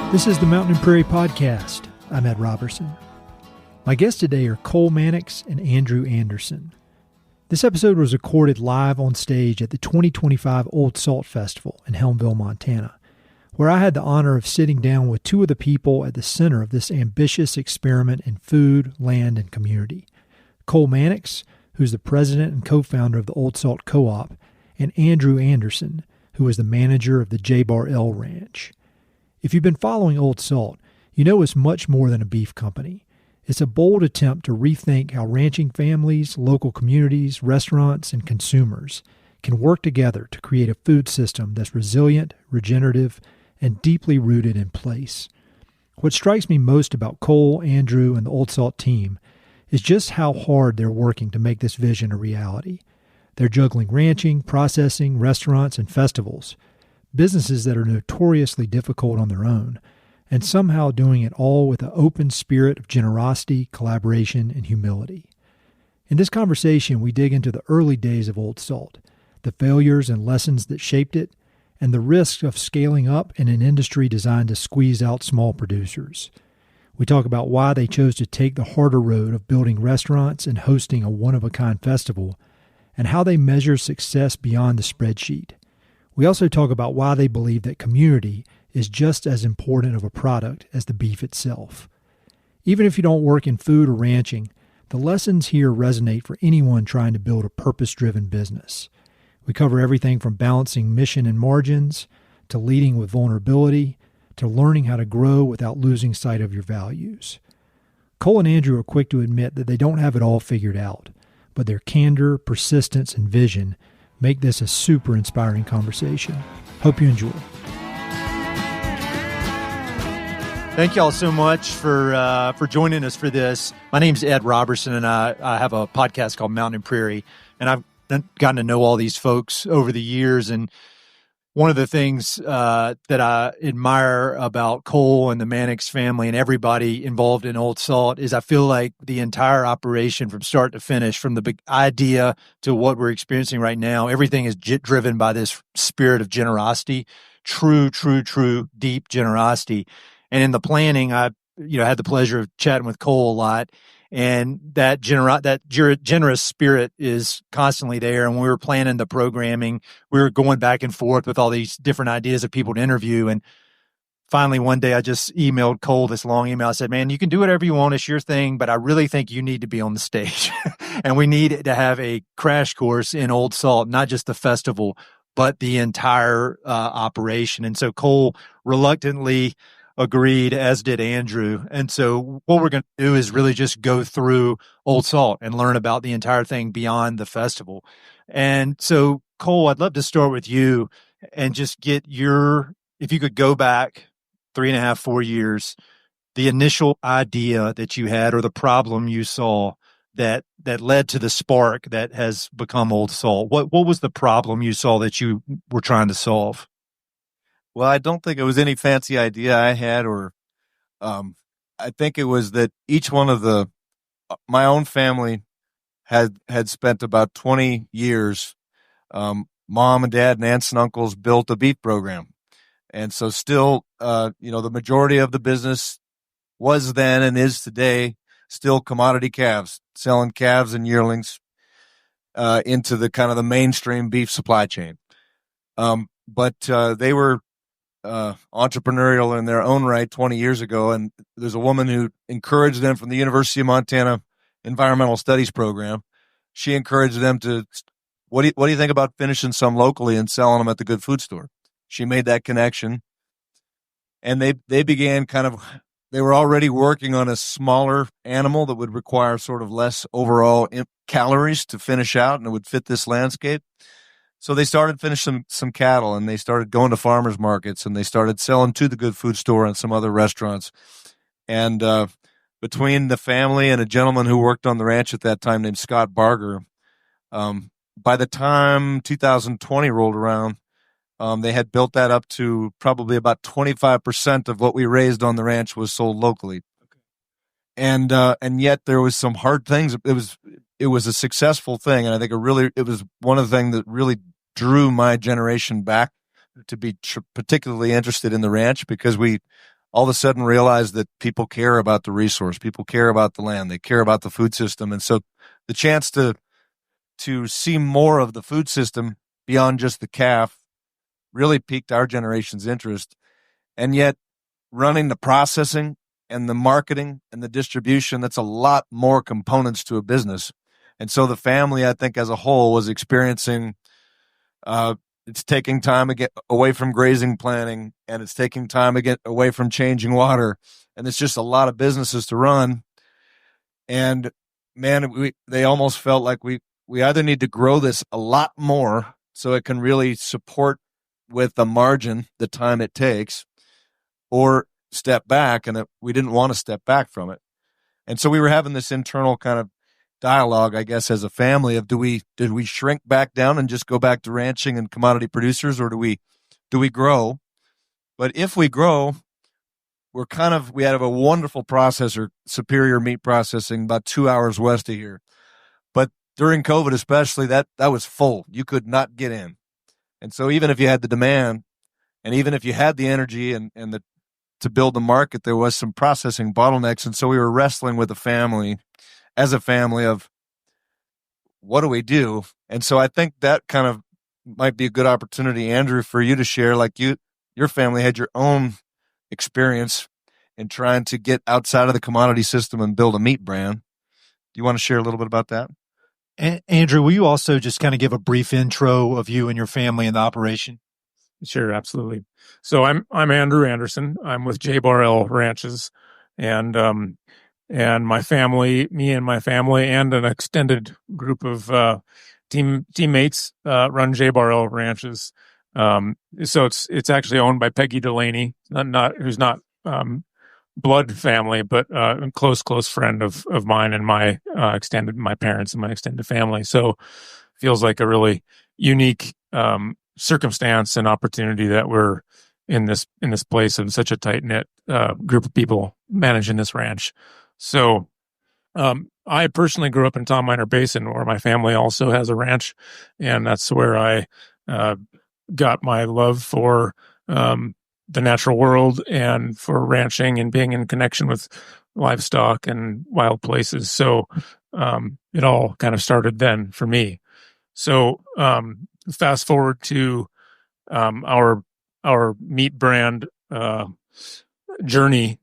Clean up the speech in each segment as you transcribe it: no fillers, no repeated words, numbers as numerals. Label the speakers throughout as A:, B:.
A: This is the Mountain and Prairie Podcast. I'm Ed Robertson. My guests today are Cole Mannix and Andrew Anderson. This episode was recorded live on stage at the 2025 Old Salt Festival in Helmville, Montana, where I had the honor of sitting down with two of the people at the center of this ambitious experiment in food, land, and community. Cole Mannix, who's the president and co-founder of the Old Salt Co-op, and Andrew Anderson, who is the manager of the J-Bar L Ranch. If you've been following Old Salt, you know it's much more than a beef company. It's a bold attempt to rethink how ranching families, local communities, restaurants, and consumers can work together to create a food system that's resilient, regenerative, and deeply rooted in place. What strikes me most about Cole, Andrew, and the Old Salt team is just how hard they're working to make this vision a reality. They're juggling ranching, processing, restaurants, and festivals, businesses that are notoriously difficult on their own, and somehow doing it all with an open spirit of generosity, collaboration, and humility. In this conversation, we dig into the early days of Old Salt, the failures and lessons that shaped it, and the risks of scaling up in an industry designed to squeeze out small producers. We talk about why they chose to take the harder road of building restaurants and hosting a one-of-a-kind festival, and how they measure success beyond the spreadsheet. We also talk about why they believe that community is just as important of a product as the beef itself. Even if you don't work in food or ranching, the lessons here resonate for anyone trying to build a purpose-driven business. We cover everything from balancing mission and margins, to leading with vulnerability, to learning how to grow without losing sight of your values. Cole and Andrew are quick to admit that they don't have it all figured out, but their candor, persistence, and vision make this a super inspiring conversation. Hope you enjoy. Thank you all so much for joining us for this. My name's Ed Robertson, and I have a podcast called Mountain and Prairie, and I've gotten to know all these folks over the years. And one of the things that I admire about Cole and the Mannix family and everybody involved in Old Salt is I feel like the entire operation from start to finish, from the big idea to what we're experiencing right now, everything is driven by this spirit of generosity, true, deep generosity. And in the planning, I had the pleasure of chatting with Cole a lot. And that generous spirit is constantly there. And when we were planning the programming, we were going back and forth with all these different ideas of people to interview. And finally, one day I just emailed Cole this long email. I said, man, you can do whatever you want. It's your thing, but I really think you need to be on the stage. And we need to have a crash course in Old Salt, not just the festival, but the entire operation. And so Cole reluctantly agreed, as did Andrew. And so what we're going to do is really just go through Old Salt and learn about the entire thing beyond the festival. And so, Cole, I'd love to start with you and just get if you could go back 3.5, 4 years, the initial idea that you had or the problem you saw that led to the spark that has become Old Salt. What was the problem you saw that you were trying to solve?
B: Well, I don't think it was any fancy idea I had, or I think it was that each one of my own family had spent about 20 years. Mom and dad and aunts and uncles built a beef program. And so still, the majority of the business was then and is today still commodity calves, selling calves and yearlings into the kind of the mainstream beef supply chain. But they were entrepreneurial in their own right 20 years ago. And there's a woman who encouraged them from the University of Montana Environmental Studies program. She encouraged them to, what do you think about finishing some locally and selling them at the good food store? She made that connection. And they began they were already working on a smaller animal that would require sort of less overall calories to finish out, and it would fit this landscape. So they started finishing some cattle, and they started going to farmers markets, and they started selling to the good food store and some other restaurants. And between the family and a gentleman who worked on the ranch at that time named Scott Barger, by the time 2020 rolled around, they had built that up to probably about 25% of what we raised on the ranch was sold locally. Okay. And yet there was some hard things. It was a successful thing, and I think it was one of the things that really drew my generation back to be particularly interested in the ranch, because we all of a sudden realized that people care about the resource, people care about the land, they care about the food system. And so the chance to see more of the food system beyond just the calf really piqued our generation's interest. And yet running the processing and the marketing and the distribution, that's a lot more components to a business. And so the family, I think, as a whole was experiencing, it's taking time again away from grazing planning, and it's taking time again away from changing water. And it's just a lot of businesses to run. And man, they almost felt like we either need to grow this a lot more so it can really support with the margin the time it takes, or step back, and we didn't want to step back from it. And so we were having this internal kind of dialogue, I guess, as a family of did we shrink back down and just go back to ranching and commodity producers, or do we grow? But if we grow, we have a wonderful processor, Superior Meat Processing, about 2 hours west of here. But during COVID especially, that was full. You could not get in. And so even if you had the demand, and even if you had the energy and to build the market, there was some processing bottlenecks. And so we were wrestling with as a family of what do we do? And so I think that kind of might be a good opportunity, Andrew, for you to share, like your family had your own experience in trying to get outside of the commodity system and build a meat brand. Do you want to share a little bit about that?
A: Andrew, will you also just kind of give a brief intro of you and your family and the operation?
C: Sure, absolutely. So I'm Andrew Anderson. I'm with J. Barrell Ranches, and my family, me and my family, and an extended group of teammates run J. Barrell Ranches. So it's actually owned by Peggy Delaney, who's not blood family, but a close friend of mine and my parents and my extended family. So feels like a really unique circumstance and opportunity that we're in this place of such a tight knit group of people managing this ranch. So I personally grew up in Tom Minor Basin, where my family also has a ranch, and that's where I got my love for the natural world and for ranching and being in connection with livestock and wild places. So it all kind of started then for me. So fast forward to our meat brand journey.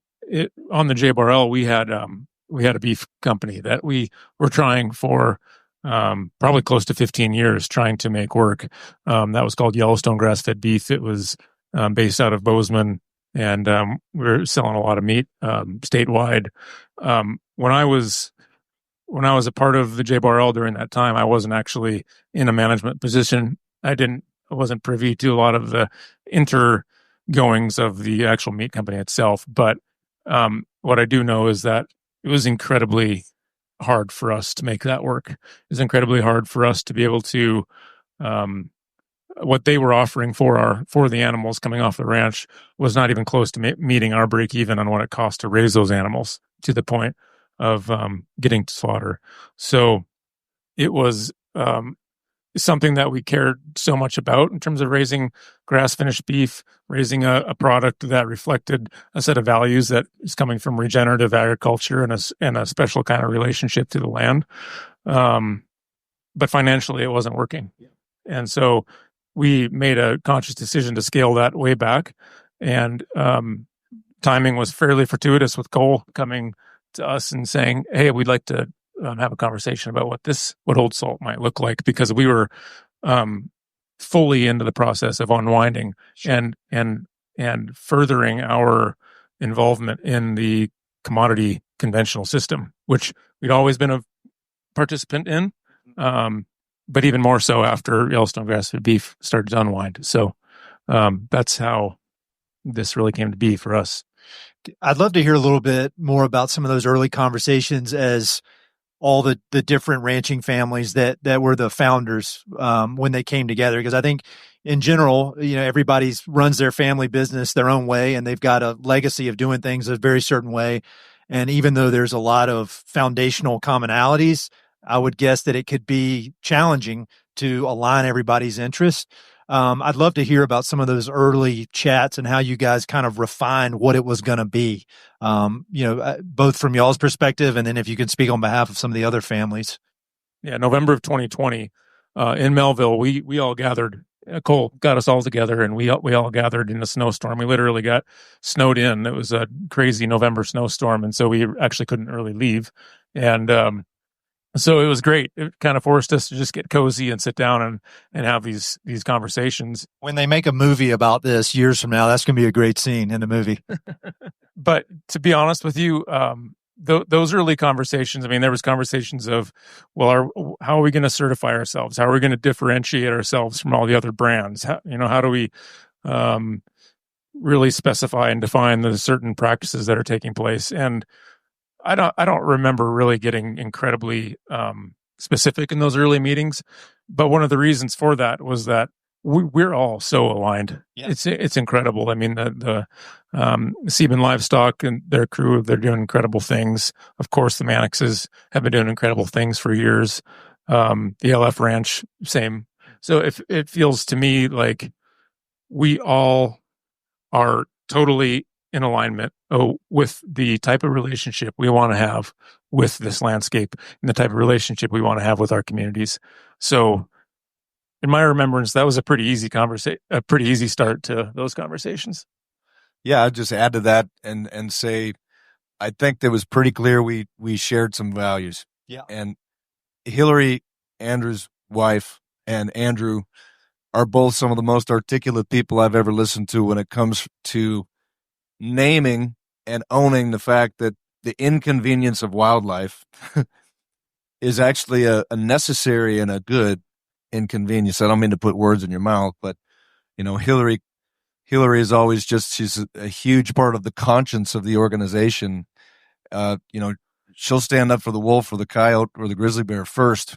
C: On the J. Barrell, we had a beef company that we were trying for probably close to 15 years, trying to make work. That was called Yellowstone Grass-Fed Beef. It was based out of Bozeman, and we were selling a lot of meat statewide. When I was a part of the J. Barrell during that time, I wasn't actually in a management position. I wasn't privy to a lot of the intergoings of the actual meat company itself. But what I do know is that it was incredibly hard for us to make that work. It was incredibly hard for us to be able to, what they were offering for the animals coming off the ranch was not even close to meeting our break even on what it cost to raise those animals to the point of getting to slaughter. So it was something that we cared so much about in terms of raising grass-finished beef, raising a product that reflected a set of values that is coming from regenerative agriculture and a special kind of relationship to the land. But financially, it wasn't working. And so we made a conscious decision to scale that way back. And timing was fairly fortuitous, with Cole coming to us and saying, "Hey, we'd like to have a conversation about what Old Salt might look like," because we were fully into the process of unwinding and furthering our involvement in the commodity conventional system, which we'd always been a participant in, but even more so after Yellowstone Grass-Fed Beef started to unwind. So that's how this really came to be for us.
A: I'd love to hear a little bit more about some of those early conversations as all the different ranching families that were the founders when they came together. Because I think in general, everybody runs their family business their own way, and they've got a legacy of doing things a very certain way. And even though there's a lot of foundational commonalities, I would guess that it could be challenging to align everybody's interests. I'd love to hear about some of those early chats and how you guys kind of refined what it was going to be, both from y'all's perspective and then if you could speak on behalf of some of the other families.
C: Yeah, November of 2020 in Melville, we all gathered. Cole got us all together, and we all gathered in a snowstorm. We literally got snowed in. It was a crazy November snowstorm, and so we actually couldn't really leave. And so it was great. It kind of forced us to just get cozy and sit down and have these conversations.
A: When they make a movie about this years from now, that's going to be a great scene in the movie.
C: But to be honest with you, those early conversations, I mean, there was conversations of, well, how are we going to certify ourselves? How are we going to differentiate ourselves from all the other brands? How do we really specify and define the certain practices that are taking place? And I don't remember really getting incredibly specific in those early meetings, but one of the reasons for that was that we're all so aligned. Yeah. It's incredible. I mean, the Sieben Livestock and their crew, they're doing incredible things. Of course, the Mannixes have been doing incredible things for years. The LF Ranch, same. So it feels to me like we all are totally in alignment with the type of relationship we want to have with this landscape and the type of relationship we want to have with our communities. So in my remembrance, that was a pretty easy a pretty easy start to those conversations.
B: Yeah, I'd just add to that and say, I think that was pretty clear we shared some values.
A: Yeah.
B: And Hillary, Andrew's wife, and Andrew are both some of the most articulate people I've ever listened to when it comes to naming and owning the fact that the inconvenience of wildlife is actually a necessary and a good inconvenience. I don't mean to put words in your mouth, but Hillary is always she's a huge part of the conscience of the organization. She'll stand up for the wolf or the coyote or the grizzly bear first.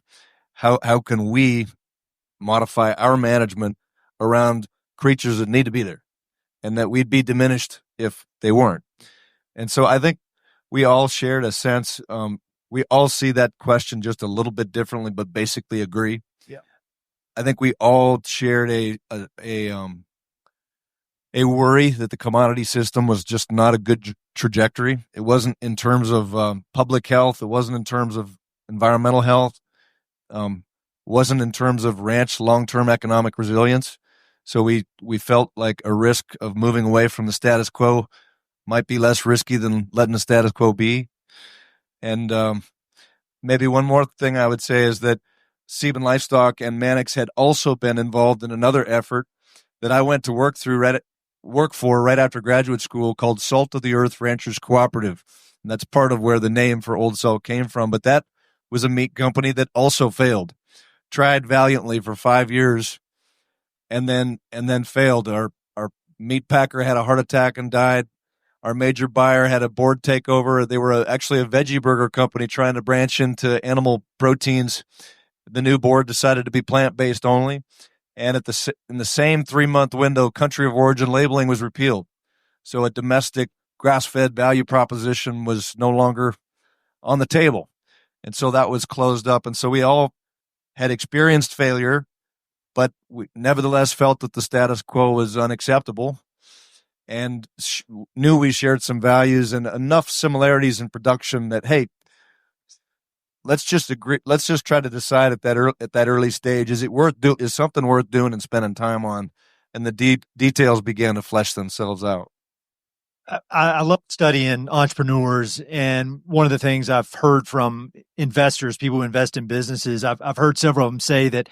B: How can we modify our management around creatures that need to be there and that we'd be diminished if they weren't? And so I think we all shared a sense. We all see that question just a little bit differently, but basically agree.
A: Yeah.
B: I think we all shared a worry that the commodity system was just not a good trajectory. It wasn't in terms of public health. It wasn't in terms of environmental health. Wasn't in terms of ranch long-term economic resilience. So we felt like a risk of moving away from the status quo might be less risky than letting the status quo be. And maybe one more thing I would say is that Sieben Livestock and Mannix had also been involved in another effort that I went to work for right after graduate school called Salt of the Earth Ranchers Cooperative. And that's part of where the name for Old Salt came from. But that was a meat company that also failed, tried valiantly for 5 years, and then failed. Our meat packer had a heart attack and died. Our major buyer had a board takeover. They were actually a veggie burger company trying to branch into animal proteins. The new board decided to be plant-based only. And in the same 3-month window, country of origin labeling was repealed. So a domestic grass-fed value proposition was no longer on the table. And so that was closed up. And so we all had experienced failure, but we nevertheless felt that the status quo was unacceptable and knew we shared some values and enough similarities in production that, hey, let's just agree. Let's just try to decide at that early stage, is something worth doing and spending time on? And the details began to flesh themselves out.
A: I love studying entrepreneurs, and one of the things I've heard from investors, people who invest in businesses, I've heard several of them say that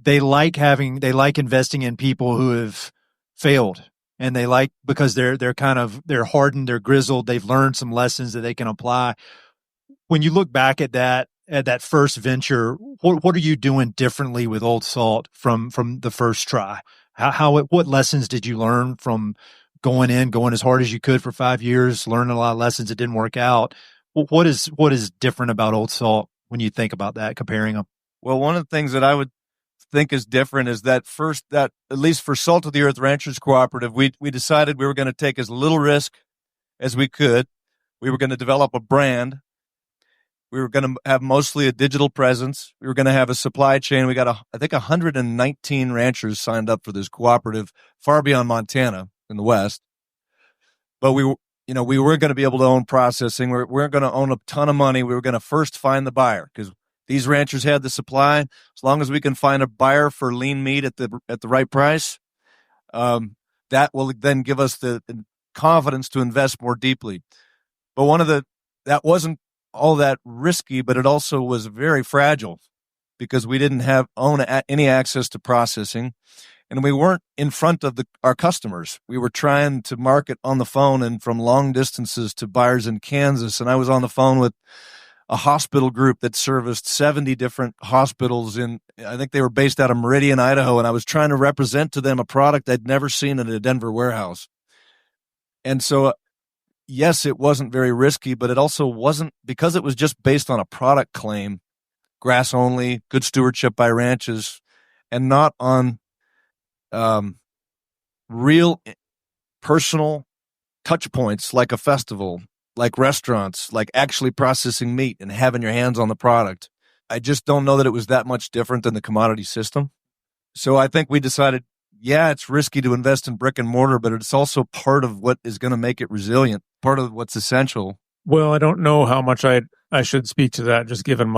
A: they like investing in people who have failed, and they like because they're hardened, they're grizzled, they've learned some lessons that they can apply. When you look back at that first venture, what are you doing differently with Old Salt from the first try? What lessons did you learn from going as hard as you could for 5 years, learning a lot of lessons that didn't work out? What is different about Old Salt when you think about that, comparing them?
B: Well, one of the things that I would think is different is that at least for Salt of the Earth Ranchers Cooperative, we decided we were going to take as little risk as we could. We were going to develop a brand, We were going to have mostly a digital presence. We were going to have a supply chain. We got, I think, 119 ranchers signed up for this cooperative far beyond Montana in the West. But we weren't going to be able to own processing. We weren't going to own a ton of money. We were going to first find the buyer because these ranchers had the supply. As long as we can find a buyer for lean meat at the right price, that will then give us the confidence to invest more deeply. But that wasn't all that risky, but it also was very fragile because we didn't own any access to processing, and we weren't in front of our customers. We were trying to market on the phone and from long distances to buyers in Kansas. And I was on the phone with a hospital group that serviced 70 different hospitals I think they were based out of Meridian, Idaho. And I was trying to represent to them a product I'd never seen in a Denver warehouse. And so, yes, it wasn't very risky, but it also wasn't, because it was just based on a product claim, grass only, good stewardship by ranches, and not on real personal touch points like a festival, like restaurants, like actually processing meat and having your hands on the product. I just don't know that it was that much different than the commodity system. So I think we decided, yeah, it's risky to invest in brick and mortar, but it's also part of what is going to make it resilient, part of what's essential.
C: Well, I don't know how much I should speak to that, just given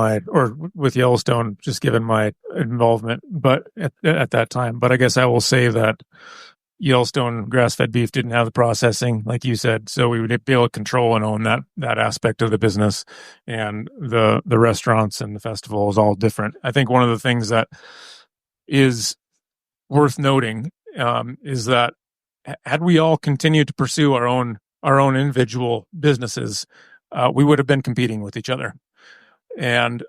C: with Yellowstone, just given my involvement, but at that time. But I guess I will say that Yellowstone grass-fed beef didn't have the processing, like you said, so we would be able to control and own that aspect of the business, and the restaurants and the festival is all different. I think one of the things that is worth noting is that had we all continued to pursue our own individual businesses, we would have been competing with each other. And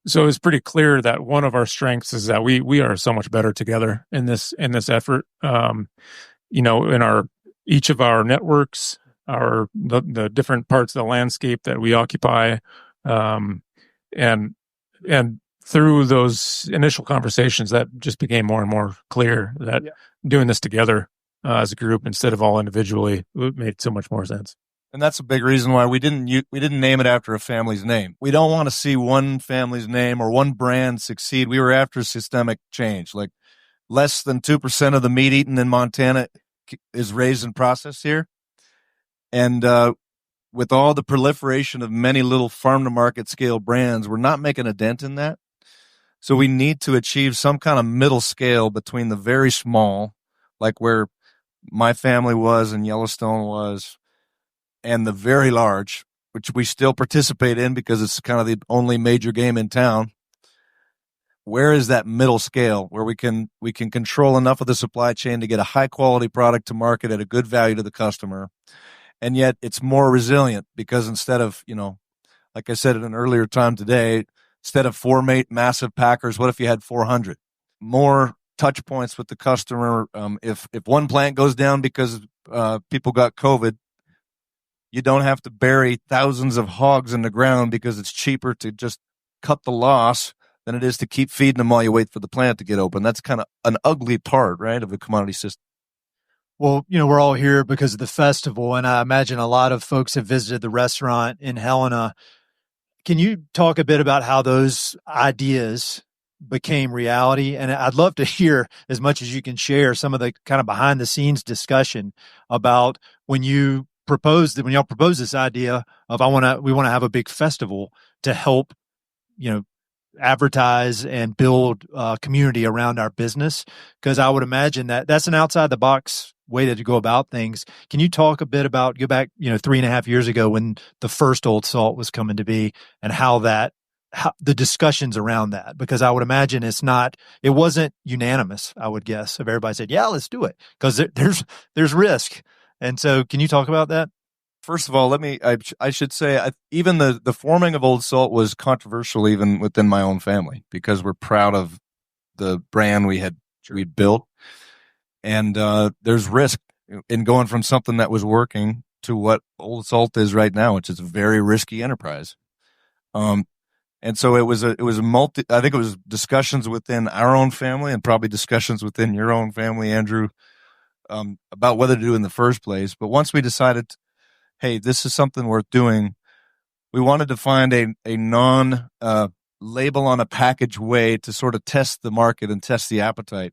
C: so it's pretty clear that one of our strengths is that we are so much better together in this effort. In each of our networks, the different parts of the landscape that we occupy, and through those initial conversations, that just became more and more clear that doing this together as a group instead of all individually made so much more sense.
B: And that's a big reason why we didn't name it after a family's name. We don't want to see one family's name or one brand succeed. We were after systemic change. Like less than 2% of the meat eaten in Montana is raised and processed here. And with all the proliferation of many little farm-to-market scale brands, we're not making a dent in that. So we need to achieve some kind of middle scale between the very small, like where my family was and Yellowstone was, and the very large, which we still participate in because it's kind of the only major game in town. Where is that middle scale where we can control enough of the supply chain to get a high quality product to market at a good value to the customer? And yet it's more resilient because instead of, like I said at an earlier time today, instead of 4 massive packers, what if you had 400? More touch points with the customer. If one plant goes down because people got COVID, you don't have to bury thousands of hogs in the ground because it's cheaper to just cut the loss than it is to keep feeding them while you wait for the plant to get open. That's kind of an ugly part, right, of the commodity system.
A: Well, we're all here because of the festival, and I imagine a lot of folks have visited the restaurant in Helena. Can you talk a bit about how those ideas became reality? And I'd love to hear, as much as you can share, some of the kind of behind the scenes discussion about when y'all proposed this idea of we want to have a big festival to help, advertise and build a community around our business. Because I would imagine that's an outside the box way to go about things. Can you talk a bit about, go back, 3.5 years ago when the first Old Salt was coming to be, and how the discussions around that? Because I would imagine it wasn't unanimous, I would guess, if everybody said, yeah, let's do it, because there's risk. And so can you talk about that?
B: First of all, I should say, even the forming of Old Salt was controversial even within my own family, because we're proud of the brand we'd built. And there's risk in going from something that was working to what Old Salt is right now, which is a very risky enterprise. And so it was I think it was discussions within our own family and probably discussions within your own family, Andrew, about whether to do in the first place. But once we decided, hey, this is something worth doing, we wanted to find a non label on a package way to sort of test the market and test the appetite.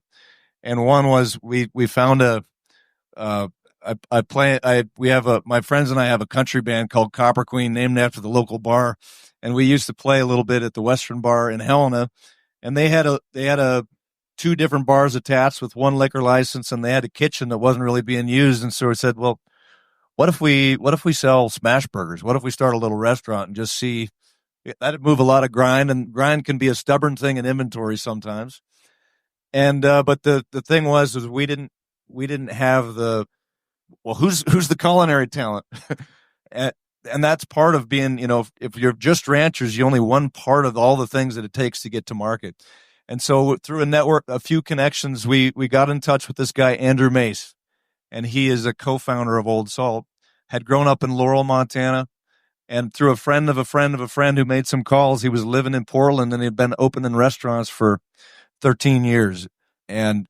B: And one was we found my friends and I have a country band called Copper Queen, named after the local bar, and we used to play a little bit at the Western Bar in Helena, and they had two different bars attached with one liquor license, and they had a kitchen that wasn't really being used. And so we said, well, what if we sell smash burgers? What if we start a little restaurant and just see? That'd move a lot of grind, and grind can be a stubborn thing in inventory sometimes. And but the thing was we didn't have who's the culinary talent? and that's part of being, if you're just ranchers, you only one part of all the things that it takes to get to market. And so through a network, a few connections, we got in touch with this guy, Andrew Mace, and he is a co-founder of Old Salt, had grown up in Laurel, Montana, and through a friend of a friend of a friend who made some calls, he was living in Portland, and he'd been opening restaurants for 13 years. And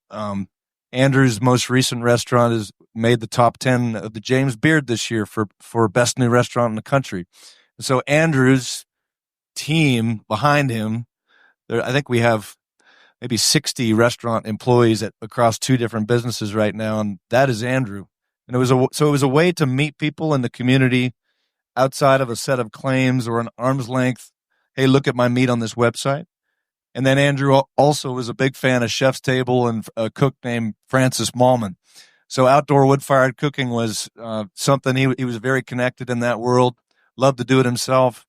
B: Andrew's most recent restaurant has made the top 10 of the James Beard this year for best new restaurant in the country. So Andrew's team behind him, I think we have maybe 60 restaurant employees across two different businesses right now, and that is Andrew. And it was a way to meet people in the community outside of a set of claims or an arm's length. Hey, look at my meat on this website. And then Andrew also was a big fan of Chef's Table and a cook named Francis Mallman. So outdoor wood-fired cooking was something he was very connected in that world, loved to do it himself.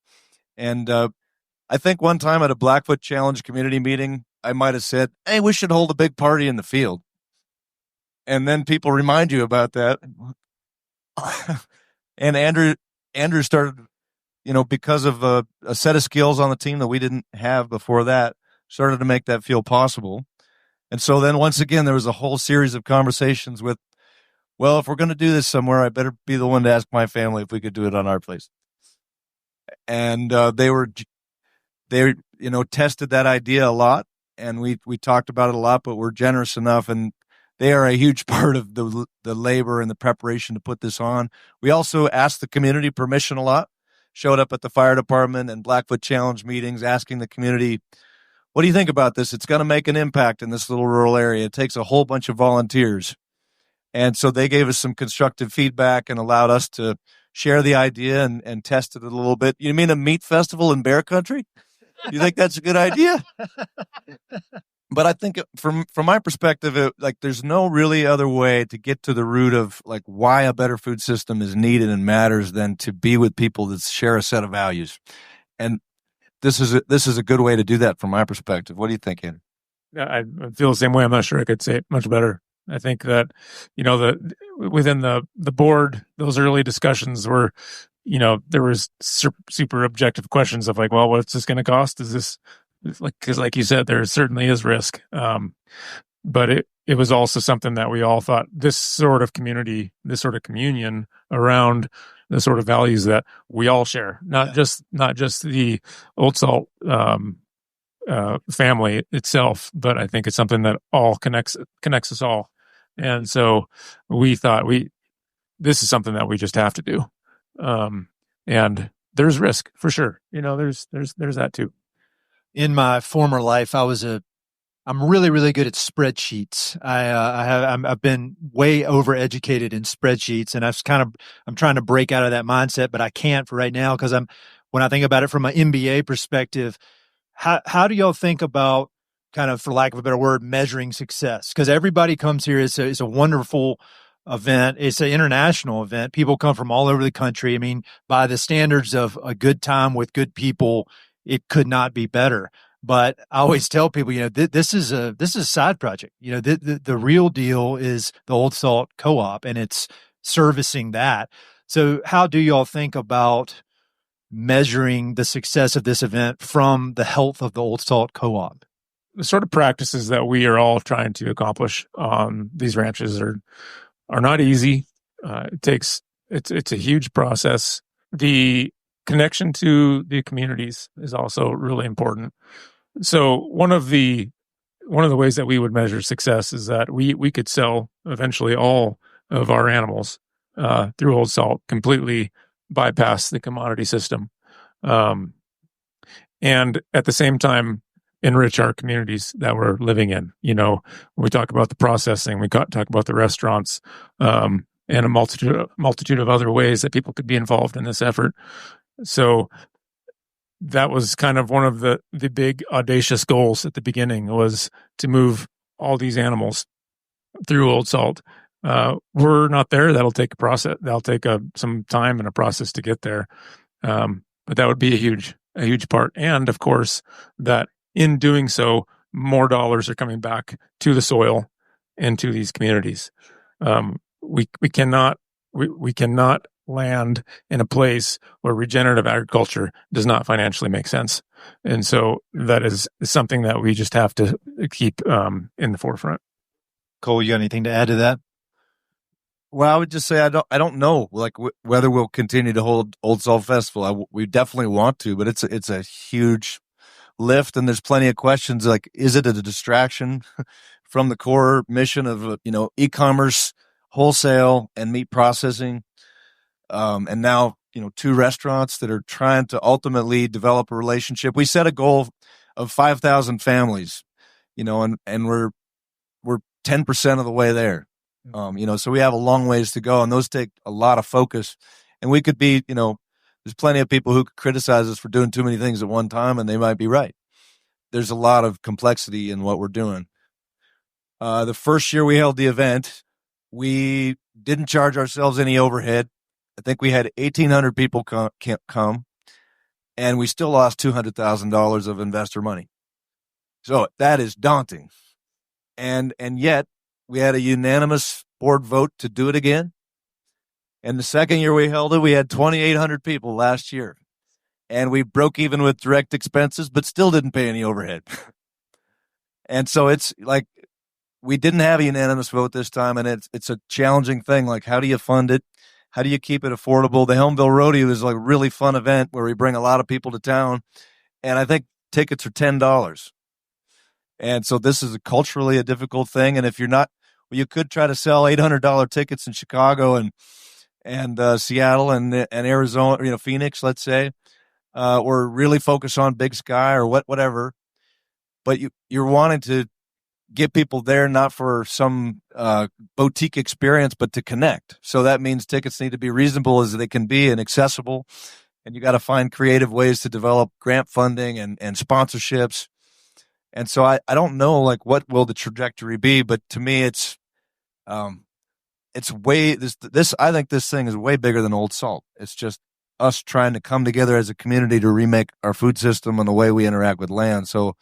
B: And I think one time at a Blackfoot Challenge community meeting, I might have said, hey, we should hold a big party in the field. And then people remind you about that. And Andrew started, because of a set of skills on the team that we didn't have before that, started to make that feel possible. And so then once again, there was a whole series of conversations with, well, if we're going to do this somewhere, I better be the one to ask my family if we could do it on our place. And they tested that idea a lot, and we talked about it a lot, but we're generous enough, and they are a huge part of the labor and the preparation to put this on. We also asked the community permission a lot, showed up at the fire department and Blackfoot Challenge meetings asking the community, what do you think about this? It's going to make an impact in this little rural area. It takes a whole bunch of volunteers. And so they gave us some constructive feedback and allowed us to share the idea and test it a little bit. You mean a meat festival in bear country? You think that's a good idea? But I think from my perspective, there's no really other way to get to the root of why a better food system is needed and matters than to be with people that share a set of values. And this is a good way to do that from my perspective. What do you think, Andrew?
C: Yeah, I feel the same way. I'm not sure I could say it much better. I think that, within the board, those early discussions were, there was super objective questions of well, what's this going to cost? Is this because like you said, there certainly is risk. But it was also something that we all thought this sort of community, this sort of communion around the sort of values that we all share, not just the Old Salt family itself, but I think it's something that all connects us all. And so we thought this is something that we just have to do. And there's risk for sure. There's that too.
A: In my former life, I'm really, really good at spreadsheets. I've been way overeducated in spreadsheets, and I'm trying to break out of that mindset, but I can't for right now because when I think about it from an MBA perspective, how do y'all think about kind of, for lack of a better word, measuring success? Because everybody comes here. It's a wonderful event. It's an international event. People come from all over the country. I mean, by the standards of a good time with good people, it could not be better. But I always tell people, this is a side project. The real deal is the Old Salt Co-op, and it's servicing that. So how do y'all think about measuring the success of this event from the health of the Old Salt Co-op?
C: The sort of practices that we are all trying to accomplish on these ranches are not easy. It's a huge process. The connection to the communities is also really important. So one of the ways that we would measure success is that we could sell eventually all of our animals through Old Salt, completely bypass the commodity system. and at the same time enrich our communities that we're living in. When we talk about the processing, we talk about the restaurants, and a multitude of other ways that people could be involved in this effort. So that was kind of one of the big audacious goals at the beginning, was to move all these animals through Old Salt. We're not there. That'll take a process. That'll take some time and a process to get there. But that would be a huge part. And of course, that in doing so, more dollars are coming back to the soil and to these communities. We cannot land in a place where regenerative agriculture does not financially make sense. And so that is something that we just have to keep in the forefront.
A: Cole, you got anything to add to that?
B: Well, I would just say I don't know whether we'll continue to hold Old Salt Festival. We definitely want to, but it's a huge lift, and there's plenty of questions like, is it a distraction from the core mission of e-commerce, wholesale, and meat processing? And now 2 restaurants that are trying to ultimately develop a relationship. We set a goal of 5,000 families, and we're 10% of the way there. So we have a long ways to go, and those take a lot of focus. And we could be, there's plenty of people who could criticize us for doing too many things at one time, and they might be right. There's a lot of complexity in what we're doing. The first year we held the event, we didn't charge ourselves any overhead. I think we had 1,800 people come, and we still lost $200,000 of investor money. So that is daunting. And yet we had a unanimous board vote to do it again. And the second year we held it, we had 2,800 people last year. And we broke even with direct expenses, but still didn't pay any overhead. And so it's like, we didn't have a unanimous vote this time, and it's a challenging thing. Like, how do you fund it? How do you keep it affordable? The Helmville Rodeo is like a really fun event where we bring a lot of people to town, and I think tickets are $10. And so this is culturally a difficult thing. And if you're not, you could try to sell $800 tickets in Chicago and Seattle and Arizona, Phoenix, let's say, or really focus on Big Sky or whatever. But you're wanting to get people there not for some boutique experience, but to connect. So that means tickets need to be reasonable as they can be and accessible. And you got to find creative ways to develop grant funding and sponsorships. And so I don't know what will the trajectory be, but to me it's way this I think this thing is way bigger than Old Salt. It's just us trying to come together as a community to remake our food system and the way we interact with land. So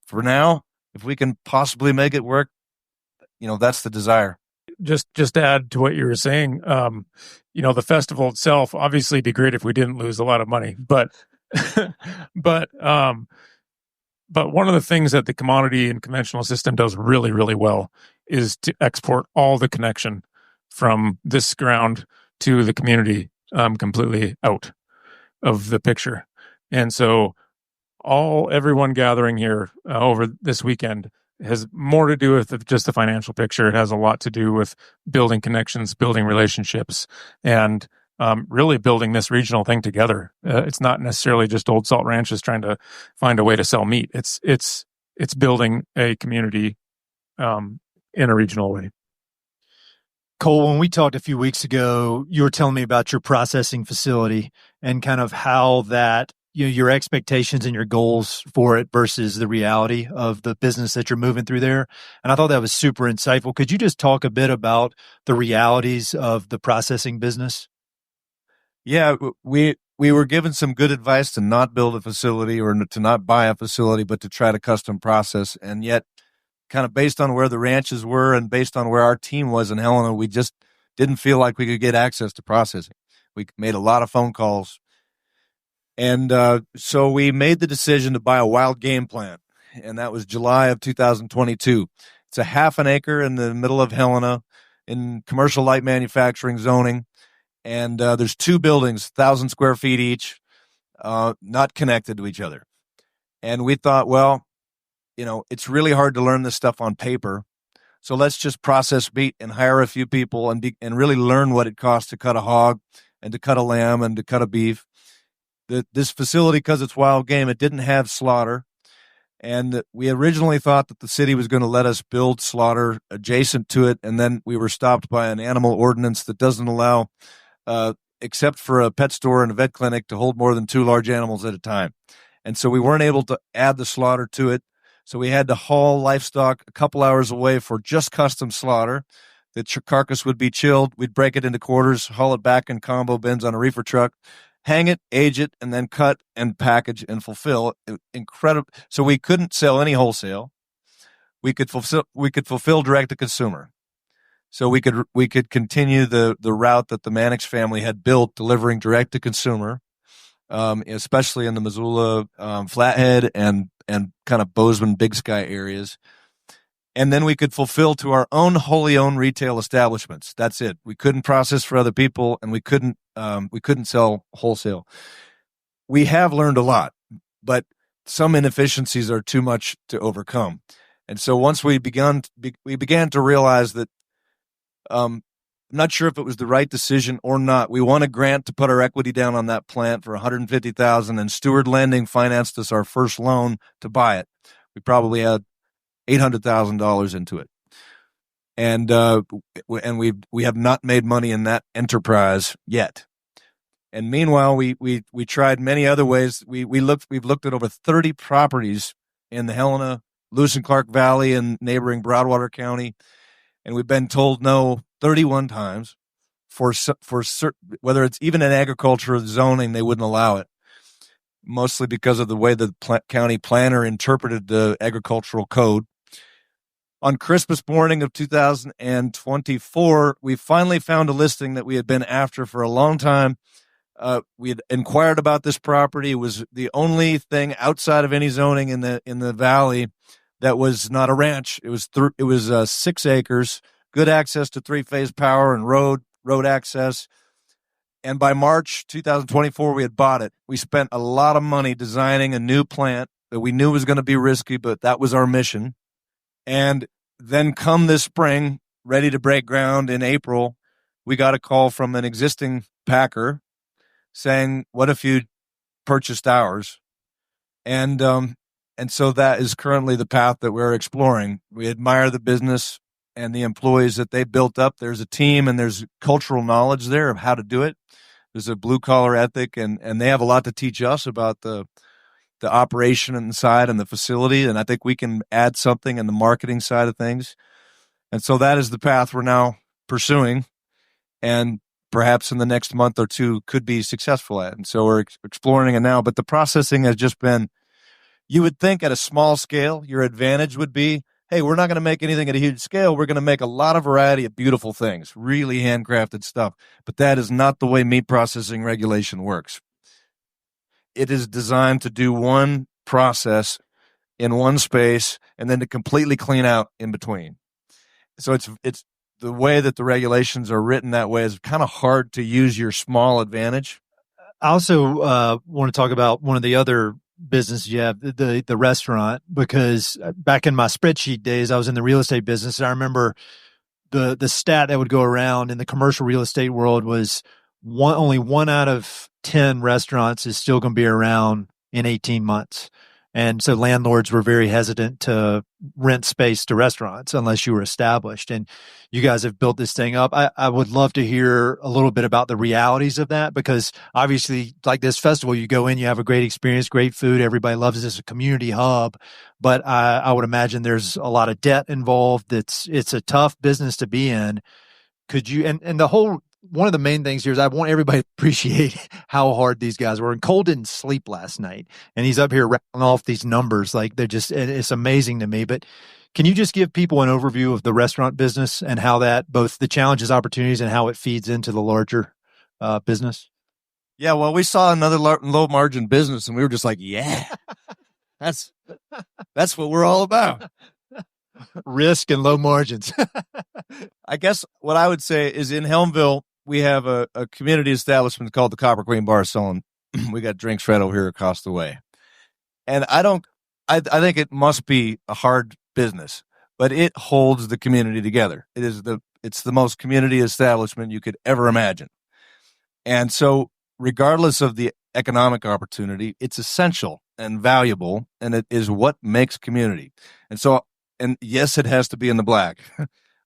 B: for now, if we can possibly make it work, that's the desire.
C: Just to add to what you were saying, the festival itself, obviously it'd be great if we didn't lose a lot of money, but but one of the things that the commodity and conventional system does really, really well is to export all the connection from this ground to the community completely out of the picture. And so everyone gathering here over this weekend has more to do with just the financial picture. It has a lot to do with building connections, building relationships, and really building this regional thing together. It's not necessarily just Old Salt ranches trying to find a way to sell meat. It's building a community in a regional way.
A: Cole, when we talked a few weeks ago, you were telling me about your processing facility and kind of how that, your expectations and your goals for it versus the reality of the business that you're moving through there. And I thought that was super insightful. Could you just talk a bit about the realities of the processing business?
B: Yeah, we were given some good advice to not build a facility or to not buy a facility, but to try to custom process. And yet, kind of based on where the ranches were and based on where our team was in Helena, we just didn't feel like we could get access to processing. We made a lot of phone calls. And so we made the decision to buy a wild game plant, and that was July of 2022. It's a half an acre in the middle of Helena in commercial light manufacturing zoning. And there's 2 buildings, 1,000 square feet each, not connected to each other. And we thought, well, it's really hard to learn this stuff on paper. So let's just process meat and hire a few people and really learn what it costs to cut a hog and to cut a lamb and to cut a beef. this facility, because it's wild game, it didn't have slaughter. And we originally thought that the city was going to let us build slaughter adjacent to it. And then we were stopped by an animal ordinance that doesn't allow, except for a pet store and a vet clinic, to hold more than 2 large animals at a time. And so we weren't able to add the slaughter to it. So we had to haul livestock a couple hours away for just custom slaughter. The carcass would be chilled. We'd break it into quarters, haul it back in combo bins on a reefer truck, hang it, age it, and then cut and package and fulfill. Incredible. So we couldn't sell any wholesale. We could fulfill direct to consumer. So we could continue the route that the Mannix family had built, delivering direct to consumer, especially in the Missoula, Flathead and kind of Bozeman, Big Sky areas. And then we could fulfill to our own wholly owned retail establishments. That's it. We couldn't process for other people, and we couldn't sell wholesale. We have learned a lot, but some inefficiencies are too much to overcome. And so once we began to realize that, I'm not sure if it was the right decision or not. We won a grant to put our equity down on that plant for $150,000, and Steward Lending financed us our first loan to buy it. We probably had $800,000 into it, and we have not made money in that enterprise yet. And meanwhile, we tried many other ways. We've looked at over 30 properties in the Helena, Lewis and Clark Valley, and neighboring Broadwater County, and we've been told no 31 times for whether it's even in agriculture zoning, they wouldn't allow it. Mostly because of the way the county planner interpreted the agricultural code. On Christmas morning of 2024, we finally found a listing that we had been after for a long time. We had inquired about this property. It was the only thing outside of any zoning in the valley that was not a ranch. It was 6 acres, good access to 3-phase power and road access. And by March 2024, we had bought it. We spent a lot of money designing a new plant that we knew was going to be risky, but that was our mission. And then come this spring, ready to break ground in April, we got a call from an existing packer saying, "What if you purchased ours?" And so that is currently the path that we're exploring. We admire the business and the employees that they built up. There's a team and there's cultural knowledge there of how to do it. There's a blue collar ethic, and they have a lot to teach us about the operation inside and the facility. And I think we can add something in the marketing side of things. And so that is the path we're now pursuing, and perhaps in the next month or two could be successful at. And so we're exploring it now, but the processing has just been, you would think at a small scale, your advantage would be, hey, we're not going to make anything at a huge scale. We're going to make a lot of variety of beautiful things, really handcrafted stuff. But that is not the way meat processing regulation works. It is designed to do one process in one space and then to completely clean out in between. So it's the way that the regulations are written that way is kind of hard to use your small advantage.
A: I also want to talk about one of the other business you have, the restaurant, because back in my spreadsheet days, I was in the real estate business. And I remember the stat that would go around in the commercial real estate world was only 1 out of 10 restaurants is still going to be around in 18 months. And so landlords were very hesitant to rent space to restaurants unless you were established. And you guys have built this thing up. I would love to hear a little bit about the realities of that, because obviously, like this festival, you go in, you have a great experience, great food. Everybody loves this, a community hub. But I would imagine there's a lot of debt involved. It's a tough business to be in. Could you, and the whole, one of the main things here is I want everybody to appreciate how hard these guys were. And Cole didn't sleep last night, and he's up here rattling off these numbers. Like, they're just, it's amazing to me. But can you just give people an overview of the restaurant business and how that, both the challenges, opportunities, and how it feeds into the larger business?
B: Yeah, well, we saw another low margin business, and we were just like, yeah, that's what we're all about.
A: Risk and low margins.
B: I guess what I would say is in Helmville, we have a community establishment called the Copper Queen Bar selling. We got drinks right over here across the way. And I think it must be a hard business, but it holds the community together. It's the most community establishment you could ever imagine. And so regardless of the economic opportunity. It's essential and valuable, and it is what makes community. And so, and yes, it has to be in the black,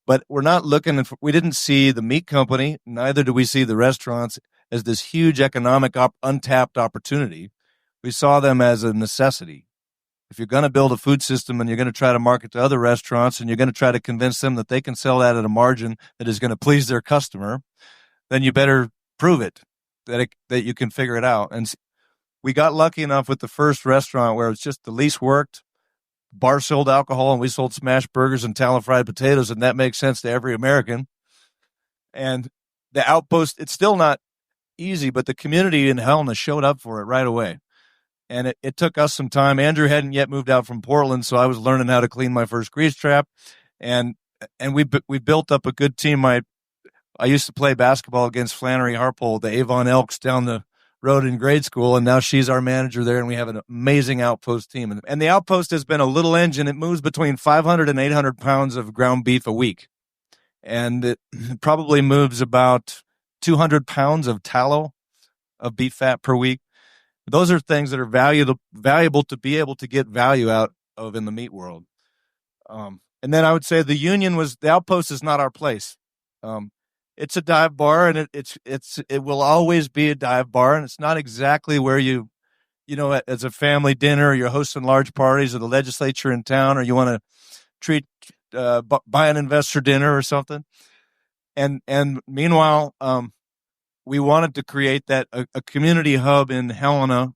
B: but we're not looking, we didn't see the meat company, neither do we see the restaurants as this huge economic untapped opportunity. We saw them as a necessity. If you're going to build a food system and you're going to try to market to other restaurants and you're going to try to convince them that they can sell that at a margin that is going to please their customer, then you better prove it, that you can figure it out. And we got lucky enough with the first restaurant where it's just the least worked. Bar sold alcohol and we sold smash burgers and tallow fried potatoes, and that makes sense to every American. And the outpost, it's still not easy, but the community in Helena showed up for it right away. And it took us some time. Andrew hadn't yet moved out from Portland, so I was learning how to clean my first grease trap. And we built up a good team. I used to play basketball against Flannery Harpole, the Avon Elks down the road in grade school, and now she's our manager there, and we have an amazing outpost team. And the outpost has been a little engine. It moves between 500 and 800 pounds of ground beef a week. And it probably moves about 200 pounds of tallow of beef fat per week. Those are things that are valuable to be able to get value out of in the meat world. And then I would say the outpost is not our place. It's a dive bar, and it will always be a dive bar, and it's not exactly where you know, as a family dinner, or you're hosting large parties, or the legislature in town, or you want to buy an investor dinner or something. And meanwhile, we wanted to create a community hub in Helena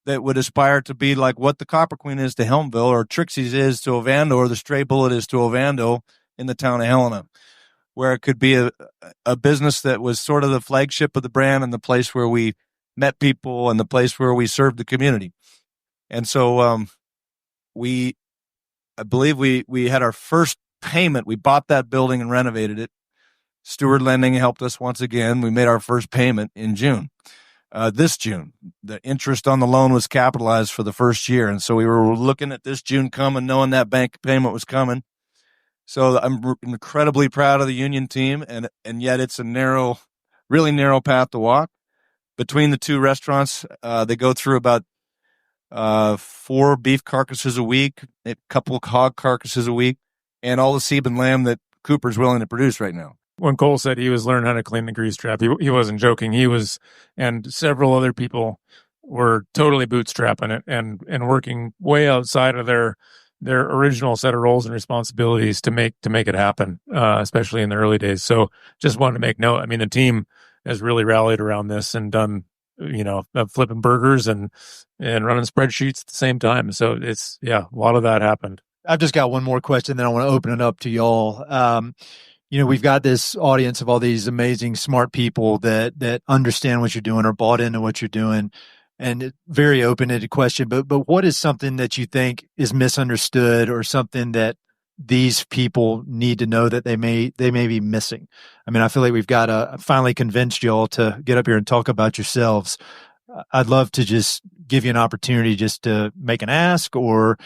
B: that would aspire to be like what the Copper Queen is to Helmville, or Trixie's is to Ovando, or the Stray Bullet is to Ovando in the town of Helena, where it could be a business that was sort of the flagship of the brand and the place where we met people and the place where we served the community. And so I believe we had our first payment. We bought that building and renovated it. Steward Lending helped us once again. We made our first payment in June. This June, the interest on the loan was capitalized for the first year. And so we were looking at this June coming, knowing that bank payment was coming. So I'm incredibly proud of the union team, and yet it's a really narrow path to walk. Between the two restaurants, they go through about 4 beef carcasses a week, a couple of hog carcasses a week, and all the Sebin lamb that Cooper's willing to produce right now.
C: When Cole said he was learning how to clean the grease trap, he wasn't joking. He was, and several other people were totally bootstrapping it and working way outside of their original set of roles and responsibilities to make it happen, especially in the early days. So just wanted to make note. I mean, the team has really rallied around this and done, flipping burgers and running spreadsheets at the same time. So a lot of that happened.
A: I've just got one more question, then I want to open it up to y'all. We've got this audience of all these amazing, smart people that understand what you're doing or bought into what you're doing. And it's very open-ended question, but what is something that you think is misunderstood, or something that these people need to know that they may be missing? I mean, I feel like we've got to finally convince y'all to get up here and talk about yourselves. I'd love to just give you an opportunity just to make an ask or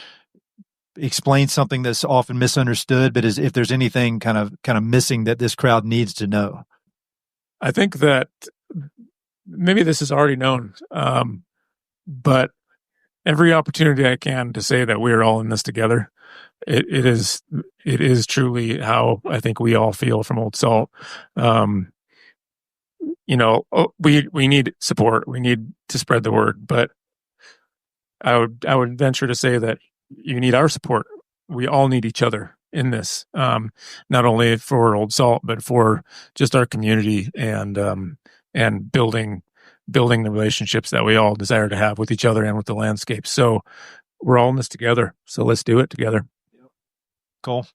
A: explain something that's often misunderstood, but if there's anything kind of missing that this crowd needs to know.
C: I think that maybe this is already known, but every opportunity I can to say that we're all in this together. It is truly how I think we all feel from Old Salt. We need support. We need to spread the word, but I would venture to say that you need our support. We all need each other in this, not only for Old Salt, but for just our community and building the relationships that we all desire to have with each other and with the landscape. So we're all in this together. So let's do it together.
A: Cool.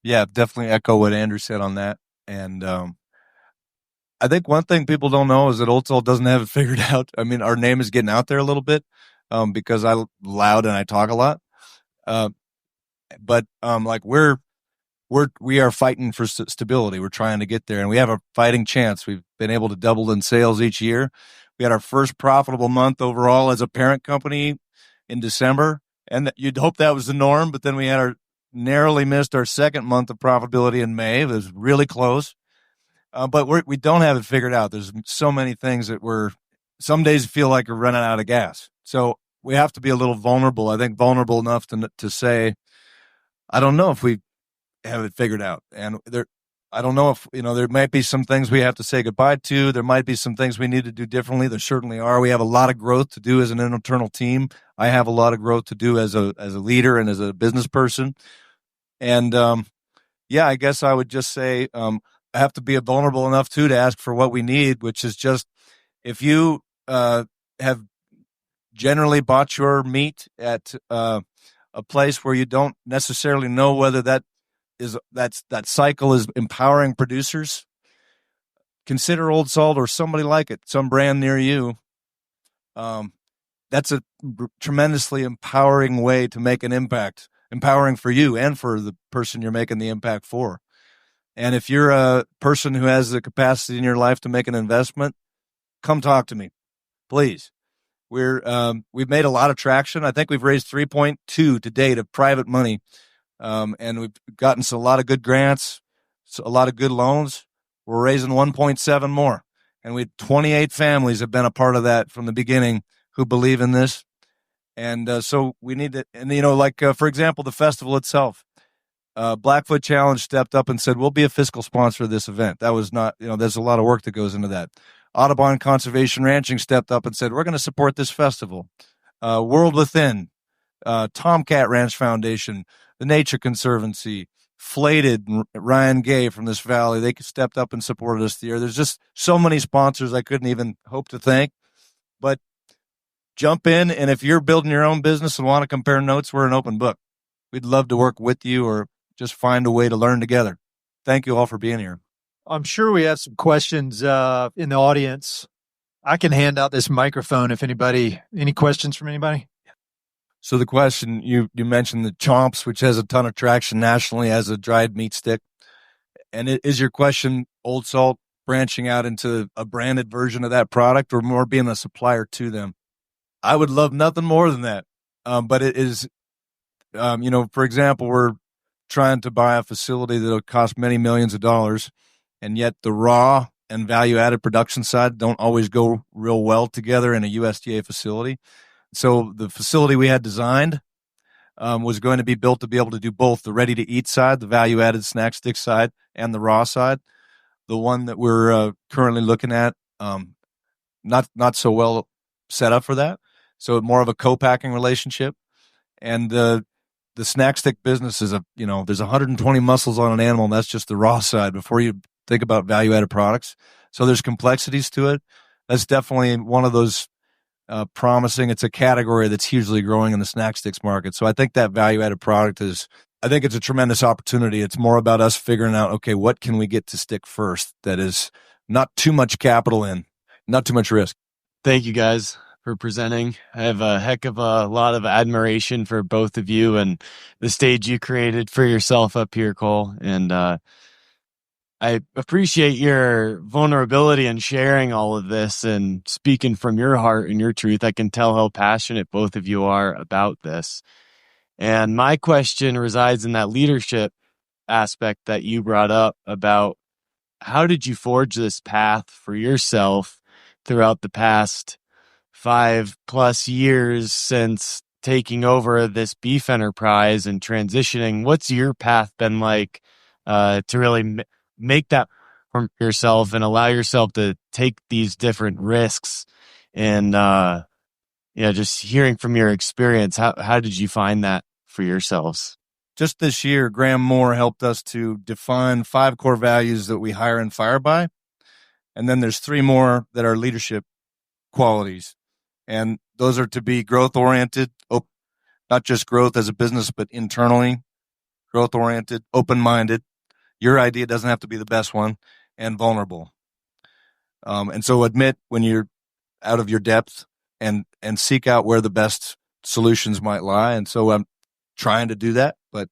B: Yeah, definitely echo what Andrew said on that. And I think one thing people don't know is that Old Salt doesn't have it figured out. I mean, our name is getting out there a little bit because I'm loud and I talk a lot. But we are fighting for stability. We're trying to get there, and we have a fighting chance. We've been able to double in sales each year. We had our first profitable month overall as a parent company in December, and you'd hope that was the norm, but then we narrowly missed our second month of profitability in May. It was really close. But we don't have it figured out. There's so many things that we're some days feel like we're running out of gas. So we have to be a little vulnerable. I think vulnerable enough to say, I don't know if we have it figured out. And I don't know if, there might be some things we have to say goodbye to. There might be some things we need to do differently. There certainly are. We have a lot of growth to do as an internal team. I have a lot of growth to do as a leader and as a business person. And, I guess I would just say, I have to be vulnerable enough too to ask for what we need, which is just, if you, have generally bought your meat at, a place where you don't necessarily know whether that cycle is empowering producers, consider Old Salt or somebody like it, some brand near you. That's a tremendously empowering way to make an impact, empowering for you and for the person you're making the impact for. And if you're a person who has the capacity in your life to make an investment, come talk to me, please. We've made a lot of traction. I think we've raised 3.2 to date of private money. And we've gotten a lot of good grants, a lot of good loans. We're raising 1.7 more. And 28 families have been a part of that from the beginning who believe in this. And so we need to, and for example, the festival itself, Blackfoot Challenge stepped up and said, we'll be a fiscal sponsor of this event. That was not, there's a lot of work that goes into that. Audubon Conservation Ranching stepped up and said, we're going to support this festival. World Within, Tomcat Ranch Foundation, the Nature Conservancy, Flated, Ryan Gay from this valley, they stepped up and supported us the year. There's just so many sponsors I couldn't even hope to thank. But jump in, and if you're building your own business and want to compare notes, we're an open book. We'd love to work with you or just find a way to learn together. Thank you all for being here.
A: I'm sure we have some questions in the audience. I can hand out this microphone if any questions from anybody?
B: So the question, you mentioned the Chomps, which has a ton of traction nationally as a dried meat stick. And is your question Old Salt branching out into a branded version of that product or more being a supplier to them? I would love nothing more than that. But it is, for example, we're trying to buy a facility that'll cost many millions of dollars, and yet the raw and value-added production side don't always go real well together in a USDA facility. So the facility we had designed was going to be built to be able to do both the ready-to-eat side, the value-added snack stick side, and the raw side. The one that we're currently looking at, not so well set up for that. So more of a co-packing relationship. And the snack stick business is there's 120 muscles on an animal, and that's just the raw side before you think about value-added products. So there's complexities to it. That's definitely one of those promising. It's a category that's hugely growing in the snack sticks market. So I think that value-added product it's a tremendous opportunity. It's more about us figuring out, okay, what can we get to stick first that is not too much capital in, not too much risk.
D: Thank you guys for presenting. I have a heck of a lot of admiration for both of you and the stage you created for yourself up here, Cole. And I appreciate your vulnerability and sharing all of this and speaking from your heart and your truth. I can tell how passionate both of you are about this. And my question resides in that leadership aspect that you brought up about how did you forge this path for yourself throughout the past 5+ years since taking over this beef enterprise and transitioning? What's your path been like to really make that for yourself and allow yourself to take these different risks? And just hearing from your experience, how did you find that for yourselves?
B: Just this year, Graham Moore helped us to define 5 core values that we hire and fire by. And then there's 3 more that are leadership qualities. And those are to be growth-oriented, not just growth as a business, but internally, growth-oriented, open-minded. Your idea doesn't have to be the best one, and vulnerable. And so admit when you're out of your depth and seek out where the best solutions might lie. And so I'm trying to do that. But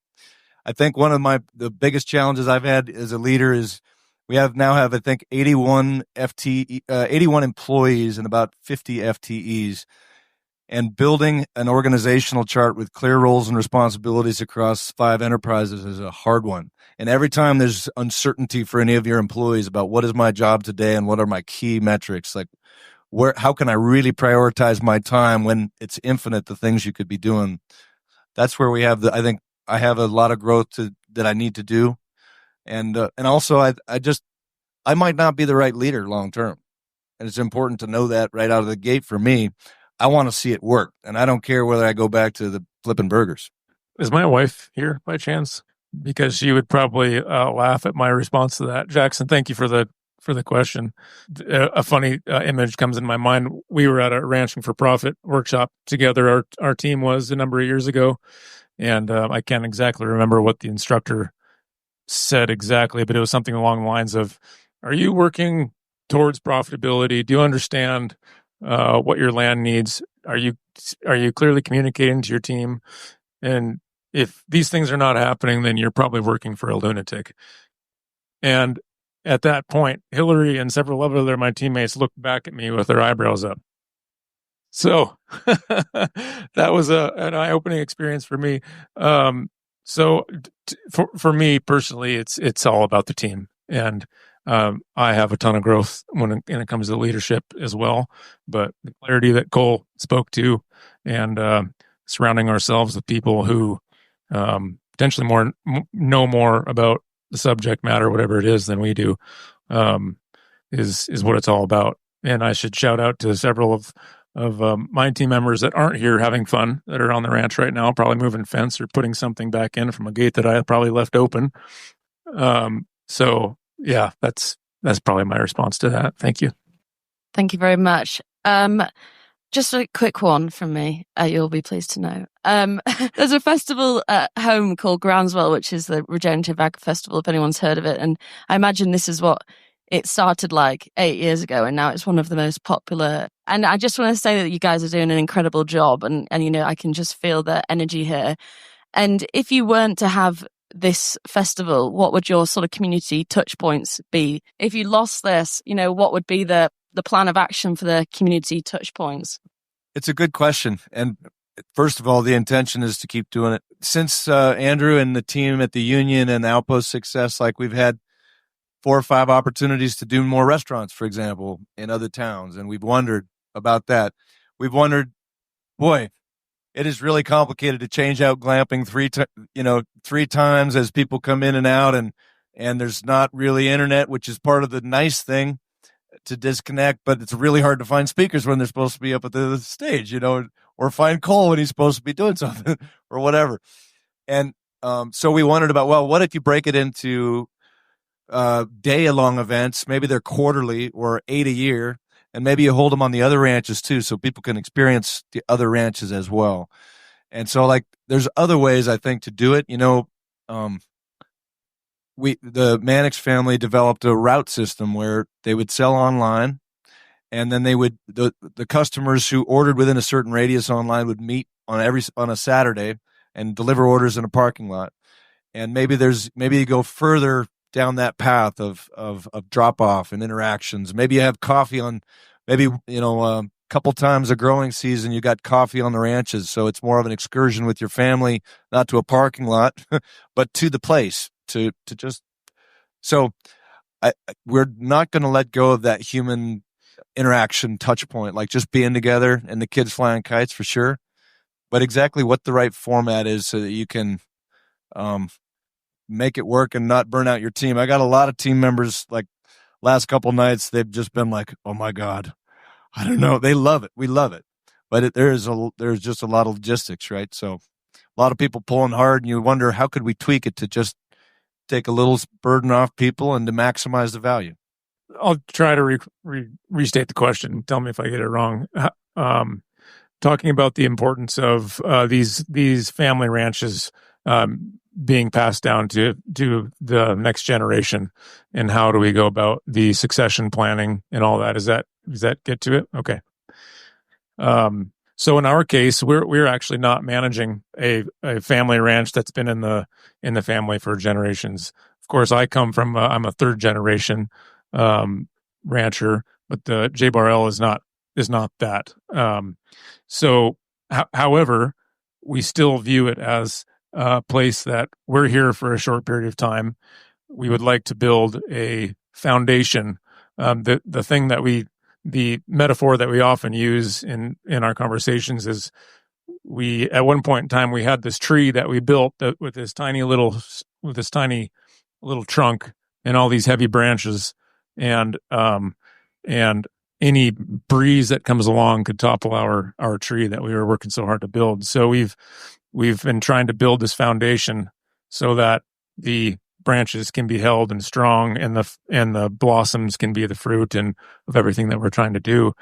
B: I think one of the biggest challenges I've had as a leader is we now have, I think, 81 employees and about 50 FTEs. And building an organizational chart with clear roles and responsibilities across 5 enterprises is a hard one. And every time there's uncertainty for any of your employees about what is my job today and what are my key metrics, like how can I really prioritize my time when it's infinite, the things you could be doing? That's where we have I think I have a lot of growth that I need to do. And also I might not be the right leader long term. And it's important to know that right out of the gate for me. I want to see it work. And I don't care whether I go back to the flipping burgers.
C: Is my wife here by chance? Because she would probably laugh at my response to that. Jackson, thank you for the question. A funny image comes in my mind. We were at a Ranching for Profit workshop together. Our team was a number of years ago, and I can't exactly remember what the instructor said exactly, but it was something along the lines of, "Are you working towards profitability? Do you understand what your land needs? Are you clearly communicating to your team? And if these things are not happening, then you're probably working for a lunatic." And at that point, Hillary and several other of my teammates looked back at me with their eyebrows up. So that was an eye-opening experience for me. So for me personally, it's all about the team, and I have a ton of growth when it comes to leadership as well. But the clarity that Cole spoke to, and surrounding ourselves with people who potentially know more about the subject matter, whatever it is, than we do, is what it's all about. And I should shout out to several of my team members that aren't here having fun, that are on the ranch right now, probably moving fence or putting something back in from a gate that I probably left open. So yeah, that's probably my response to that. Thank you.
E: Thank you very much. Just a quick one from me. You'll be pleased to know. There's a festival at home called Groundswell, which is the Regenerative Ag Festival, if anyone's heard of it. And I imagine this is what it started like 8 years ago, and now it's one of the most popular. And I just want to say that you guys are doing an incredible job, and I can just feel the energy here. And if you weren't to have this festival, what would your sort of community touch points be? If you lost this, what would be the plan of action for the community touch points?
B: It's a good question. And first of all, the intention is to keep doing it. Since Andrew and the team at the Union and the Outpost success, like we've had 4 or 5 opportunities to do more restaurants, for example, in other towns. And we've wondered about that. We've wondered, boy, it is really complicated to change out glamping 3 times as people come in and out. And there's not really internet, which is part of the nice thing to disconnect, but it's really hard to find speakers when they're supposed to be up at the stage, or find Cole when he's supposed to be doing something or whatever. And so we wondered about, well, what if you break it into day-long events? Maybe they're quarterly or 8 a year, and maybe you hold them on the other ranches too, so people can experience the other ranches as well. And so, there's other ways I think to do it. The Mannix family developed a route system where they would sell online, and then they would the customers who ordered within a certain radius online would meet on a Saturday and deliver orders in a parking lot. And maybe you go further down that path of drop off and interactions. Maybe you have coffee on, a couple times a growing season, you got coffee on the ranches. So it's more of an excursion with your family, not to a parking lot, but to the place to just, so we're not going to let go of that human interaction touch point, like just being together and the kids flying kites for sure. But exactly what the right format is so that you can, make it work and not burn out your team. I got a lot of team members, like last couple nights, they've just been like, oh my God, I don't know. They love it. We love it. But there's just a lot of logistics, right? So a lot of people pulling hard, and you wonder, how could we tweak it to just take a little burden off people and to maximize the value?
C: I'll try to restate the question. Tell me if I get it wrong. Talking about the importance of these family ranches being passed down to the next generation, and how do we go about the succession planning and all that? Does that get to it? Okay. So in our case, we're actually not managing a family ranch that's been in the family for generations. Of course, I come from I'm a 3rd generation rancher, but the J Bar L is not that. So, however, we still view it as a place that we're here for a short period of time. We would like to build a foundation. The thing that we the metaphor that we often use in our conversations is at one point in time, we had this tree that we built with this tiny little trunk and all these heavy branches, and any breeze that comes along could topple our tree that we were working so hard to build. So we've been trying to build this foundation so that the branches can be held and strong, and the blossoms can be the fruit and of everything that we're trying to do.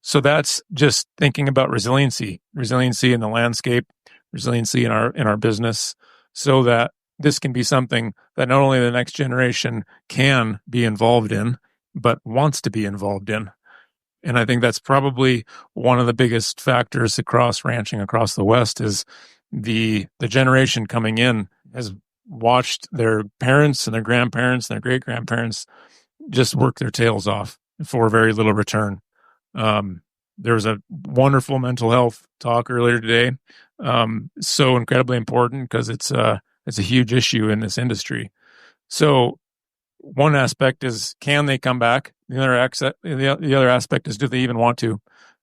C: So that's just thinking about resiliency in the landscape, resiliency in our business, so that this can be something that not only the next generation can be involved in, but wants to be involved in. And I think that's probably one of the biggest factors across ranching across the West is the generation coming in has watched their parents and their grandparents and their great-grandparents just work their tails off for very little return. There was a wonderful mental health talk earlier today. So incredibly important because it's a huge issue in this industry. So one aspect is, can they come back? The other aspect is, do they even want to?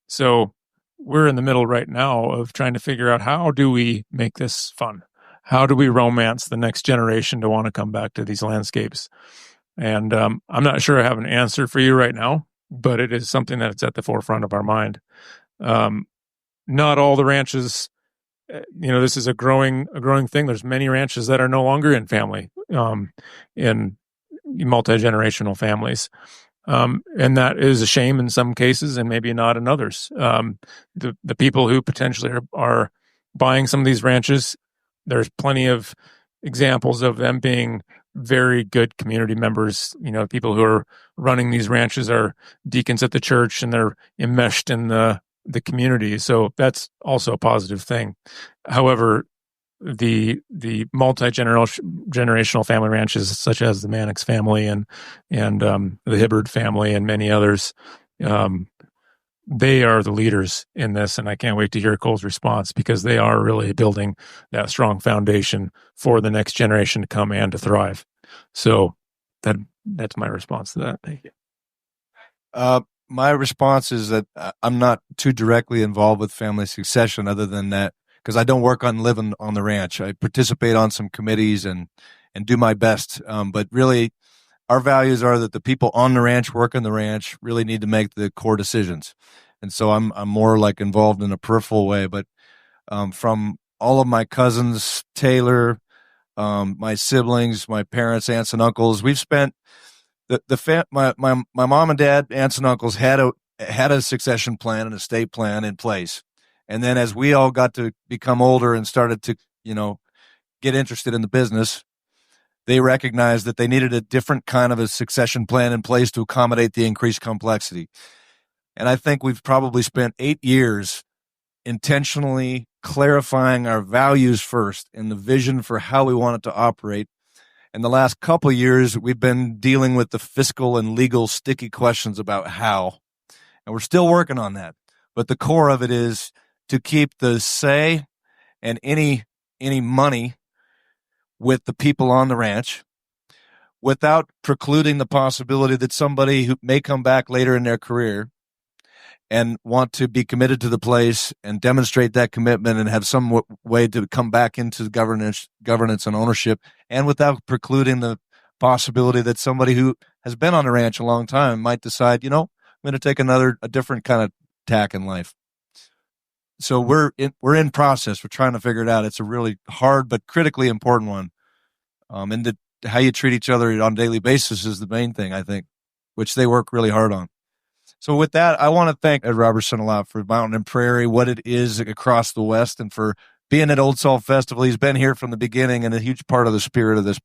C: So we're in the middle right now of trying to figure out, how do we make this fun? How do we romance the next generation to want to come back to these landscapes? And I'm not sure I have an answer for you right now, but it is something that's at the forefront of our mind. Not all the ranches, this is a growing thing. There's many ranches that are no longer in family, in multi-generational families. And that is a shame in some cases and maybe not in others. The people who potentially are buying some of these ranches, there's plenty of examples of them being very good community members. People who are running these ranches are deacons at the church, and they're enmeshed in the community. So that's also a positive thing. However, the multi-generational family ranches, such as the Mannix family and the Hibbard family and many others, they are the leaders in this, and I can't wait to hear Cole's response, because they are really building that strong foundation for the next generation to come and to thrive. So that's my response to that. Thank you.
B: My response is that I'm not too directly involved with family succession, other than that, because I don't work on living on the ranch. I participate on some committees and do my best. But really, our values are that the people on the ranch, working the ranch, really need to make the core decisions. And so I'm more like involved in a peripheral way. But from all of my cousins, Taylor, my siblings, my parents, aunts and uncles, we've spent my mom and dad, aunts and uncles had a succession plan, an estate plan in place. And then as we all got to become older and started to, get interested in the business, they recognized that they needed a different kind of a succession plan in place to accommodate the increased complexity. And I think we've probably spent 8 years intentionally clarifying our values first and the vision for how we want it to operate. In the last couple of years, we've been dealing with the fiscal and legal sticky questions about how, and we're still working on that. But the core of it is to keep the say and any money with the people on the ranch, without precluding the possibility that somebody who may come back later in their career and want to be committed to the place and demonstrate that commitment and have some way to come back into governance and ownership, and without precluding the possibility that somebody who has been on the ranch a long time might decide, I'm going to take a different kind of tack in life. So we're in process. We're trying to figure it out. It's a really hard but critically important one. And how you treat each other on a daily basis is the main thing, I think, which they work really hard on. So with that, I want to thank Ed Robertson a lot for Mountain and Prairie, what it is across the West, and for being at Old Salt Festival. He's been here from the beginning and a huge part of the spirit of this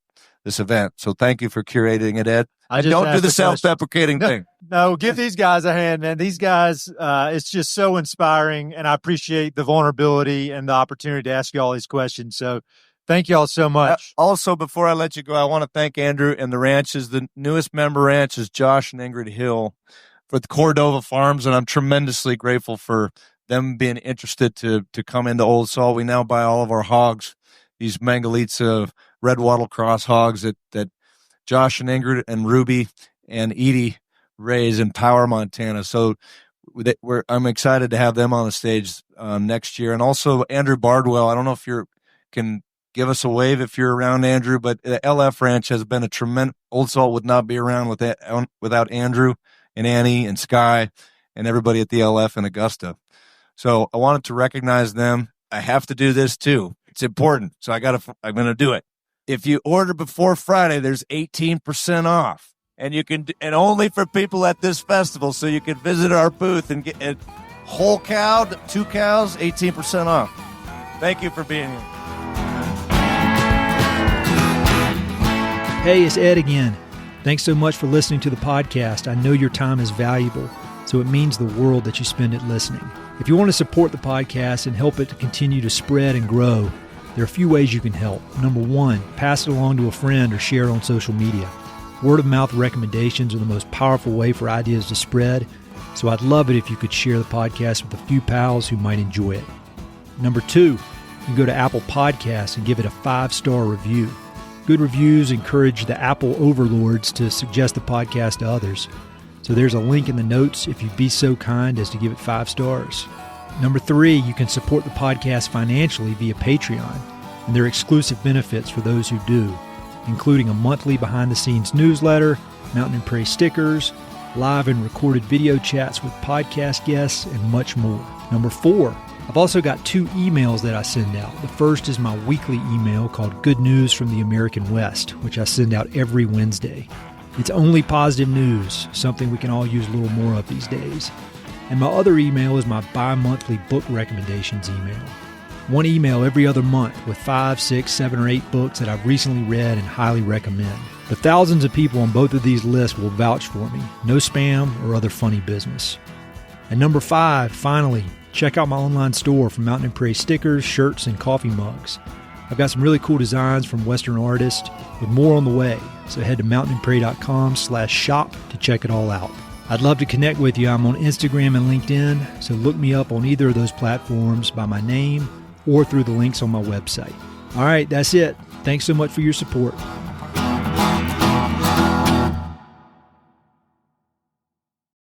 B: event. So thank you for curating it, Ed. Don't do the self-deprecating thing.
A: No, give these guys a hand, man. These guys, it's just so inspiring, and I appreciate the vulnerability and the opportunity to ask you all these questions. So thank you all so much.
B: Also, before I let you go, I want to thank Andrew and the ranches. The newest member ranch is Josh and Ingrid Hill for the Cordova Farms, and I'm tremendously grateful for them being interested to come into Old Salt. We now buy all of our hogs, these Mangalitsa red wattle cross hogs that Josh and Ingrid and Ruby and Edie Rays in Power, Montana. So I'm excited to have them on the stage next year. And also Andrew Bardwell. I don't know if you can give us a wave if you're around, Andrew, but the LF Ranch has been a tremendous. Old Salt would not be around without Andrew and Annie and Sky and everybody at the LF in Augusta. So I wanted to recognize them. I have to do this too. It's important. So I'm going to do it. If you order before Friday, there's 18% off. And and only for people at this festival. So you can visit our booth and get a whole cow, 2 cows, 18% off. Thank you for being here.
A: Hey, it's Ed again. Thanks so much for listening to the podcast. I know your time is valuable, so it means the world that you spend it listening. If you want to support the podcast and help it to continue to spread and grow, there are a few ways you can help. Number 1, pass it along to a friend or share it on social media. Word of mouth recommendations are the most powerful way for ideas to spread, so I'd love it if you could share the podcast with a few pals who might enjoy it. Number 2, you can go to Apple Podcasts and give it a 5-star review. Good reviews encourage the Apple overlords to suggest the podcast to others. So there's a link in the notes if you'd be so kind as to give it 5 stars. Number 3, you can support the podcast financially via Patreon, and there are exclusive benefits for those who do, including a monthly behind-the-scenes newsletter, Mountain and Prairie stickers, live and recorded video chats with podcast guests, and much more. Number 4, I've also got 2 emails that I send out. The first is my weekly email called Good News from the American West, which I send out every Wednesday. It's only positive news, something we can all use a little more of these days. And my other email is my bi-monthly book recommendations email. 1 email every other month with 5, 6, 7, or 8 books that I've recently read and highly recommend. The thousands of people on both of these lists will vouch for me. No spam or other funny business. And number 5, finally, check out my online store for Mountain and Prairie stickers, shirts, and coffee mugs. I've got some really cool designs from Western artists with more on the way, so head to mountainandprairie.com/shop to check it all out. I'd love to connect with you. I'm on Instagram and LinkedIn, so look me up on either of those platforms by my name or through the links on my website. All right, that's it. Thanks so much for your support.